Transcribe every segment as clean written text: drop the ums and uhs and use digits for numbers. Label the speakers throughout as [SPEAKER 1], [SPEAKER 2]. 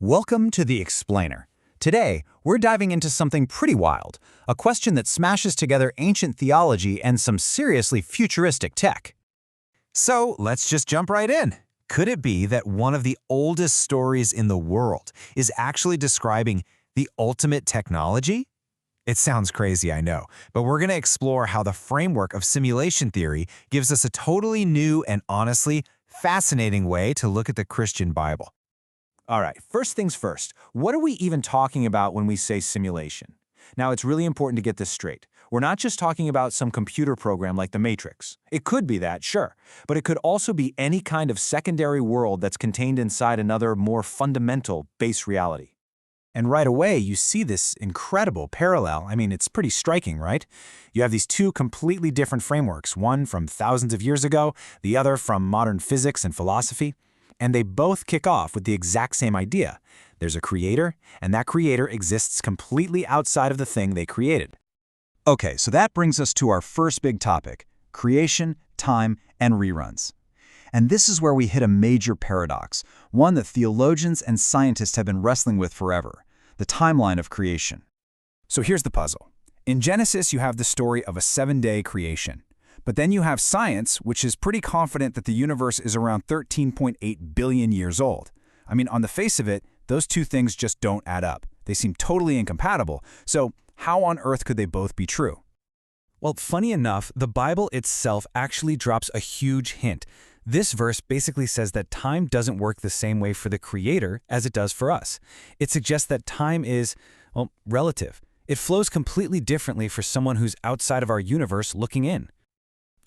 [SPEAKER 1] Welcome to The Explainer. Today, we're diving into something pretty wild, a question that smashes together ancient theology and some seriously futuristic tech.
[SPEAKER 2] So let's just jump right in. Could it be that one of the oldest stories in the world is actually describing the ultimate technology? It sounds crazy, I know, but we're going to explore how the framework of simulation theory gives us a totally new and honestly fascinating way to look at the Christian Bible.
[SPEAKER 1] All right, first things first, what are we even talking about when we say simulation? Now, it's really important to get this straight. We're not just talking about some computer program like the Matrix. It could be that, sure, but it could also be any kind of secondary world that's contained inside another, more fundamental base reality. And right away, you see this incredible parallel. I mean, it's pretty striking, right? You have these two completely different frameworks, one from thousands of years ago, the other from modern physics and philosophy. And they both kick off with the exact same idea. There's a creator, and that creator exists completely outside of the thing they created.
[SPEAKER 3] Okay, so that brings us to our first big topic, creation, time, and reruns. And this is where we hit a major paradox, one that theologians and scientists have been wrestling with forever, the timeline of creation.
[SPEAKER 1] So here's the puzzle. In Genesis, you have the story of a 7-day creation. But then you have science, which is pretty confident that the universe is around 13.8 billion years old. I mean, on the face of it, those two things just don't add up. They seem totally incompatible. So how on earth could they both be true? Well, funny enough, the Bible itself actually drops a huge hint. This verse basically says that time doesn't work the same way for the Creator as it does for us. It suggests that time is, well, relative. It flows completely differently for someone who's outside of our universe looking in.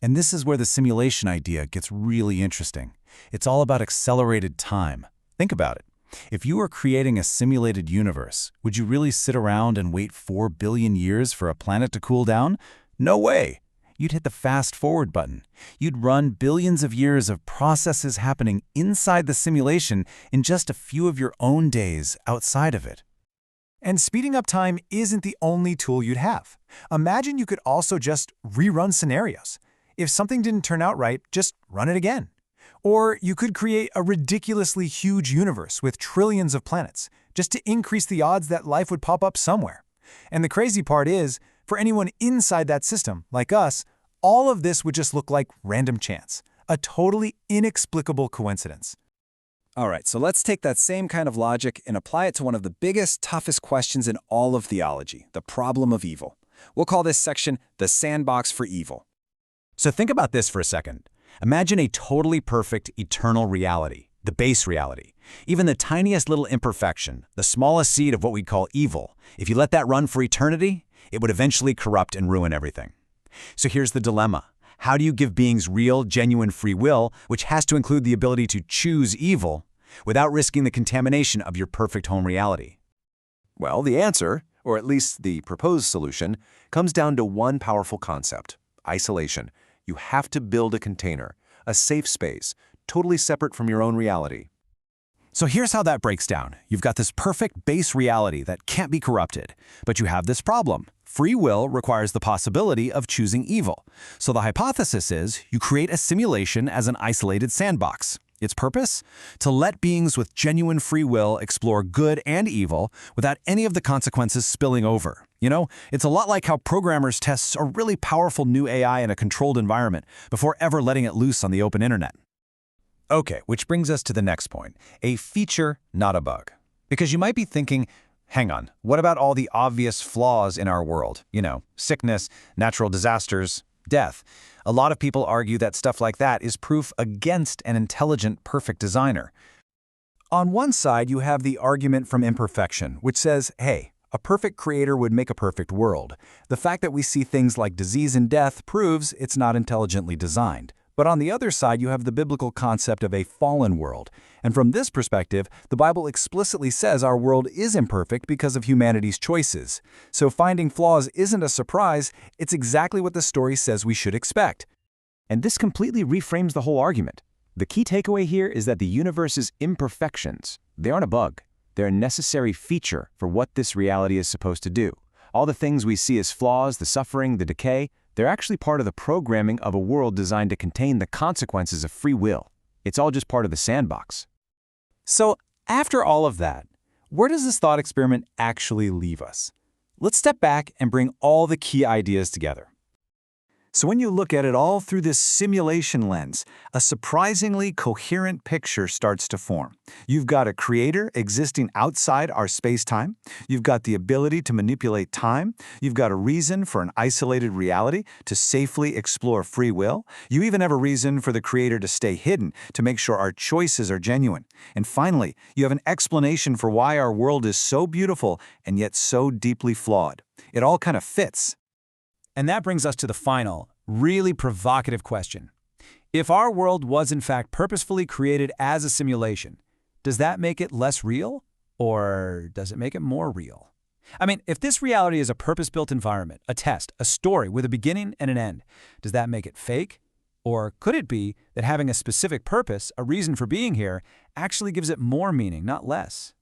[SPEAKER 3] And this is where the simulation idea gets really interesting. It's all about accelerated time. Think about it. If you were creating a simulated universe, would you really sit around and wait 4 billion years for a planet to cool down? No way! You'd hit the fast-forward button. You'd run billions of years of processes happening inside the simulation in just a few of your own days outside of it.
[SPEAKER 1] And speeding up time isn't the only tool you'd have. Imagine you could also just rerun scenarios. If something didn't turn out right, just run it again. Or you could create a ridiculously huge universe with trillions of planets, just to increase the odds that life would pop up somewhere. And the crazy part is, for anyone inside that system, like us, all of this would just look like random chance, a totally inexplicable coincidence.
[SPEAKER 4] All right, so let's take that same kind of logic and apply it to one of the biggest, toughest questions in all of theology, the problem of evil. We'll call this section the sandbox for evil.
[SPEAKER 3] So think about this for a second. Imagine a totally perfect, eternal reality, the base reality. Even the tiniest little imperfection, the smallest seed of what we call evil, if you let that run for eternity, it would eventually corrupt and ruin everything. So here's the dilemma. How do you give beings real, genuine free will, which has to include the ability to choose evil, without risking the contamination of your perfect home reality?
[SPEAKER 5] Well, the answer, or at least the proposed solution, comes down to one powerful concept: isolation. You have to build a container, a safe space, totally separate from your own reality.
[SPEAKER 1] So here's how that breaks down. You've got this perfect base reality that can't be corrupted, but you have this problem. Free will requires the possibility of choosing evil. So the hypothesis is you create a simulation as an isolated sandbox. Its purpose? To let beings with genuine free will explore good and evil without any of the consequences spilling over. You know, it's a lot like how programmers test a really powerful new AI in a controlled environment before ever letting it loose on the open internet. Okay, which brings us to the next point, a feature, not a bug. Because you might be thinking, hang on, what about all the obvious flaws in our world? You know, sickness, natural disasters, death. A lot of people argue that stuff like that is proof against an intelligent, perfect designer. On one side, you have the argument from imperfection, which says, hey, a perfect creator would make a perfect world. The fact that we see things like disease and death proves it's not intelligently designed. But on the other side, you have the biblical concept of a fallen world. And from this perspective, the Bible explicitly says our world is imperfect because of humanity's choices. So finding flaws isn't a surprise, it's exactly what the story says we should expect.
[SPEAKER 6] And this completely reframes the whole argument. The key takeaway here is that the universe's imperfections, they aren't a bug. They're a necessary feature for what this reality is supposed to do. All the things we see as flaws, the suffering, the decay, they're actually part of the programming of a world designed to contain the consequences of free will. It's all just part of the sandbox.
[SPEAKER 1] So after all of that,
[SPEAKER 3] Where does this thought experiment actually leave us? Let's step back and bring all the key ideas together.
[SPEAKER 2] So when you look at it all through this simulation lens, a surprisingly coherent picture starts to form. You've got a creator existing outside our space-time. You've got the ability to manipulate time. You've got a reason for an isolated reality to safely explore free will. You even have a reason for the creator to stay hidden, to make sure our choices are genuine. And finally, you have an explanation for why our world is so beautiful and yet so deeply flawed. It all kind of fits.
[SPEAKER 3] And that brings us to the final, really provocative question. If our world was in fact purposefully created as a simulation, does that make it less real? Or does it make it more real? I mean, if this reality is a purpose-built environment, a test, a story with a beginning and an end, does that make it fake? Or could it be that having a specific purpose, a reason for being here, actually gives it more meaning, not less?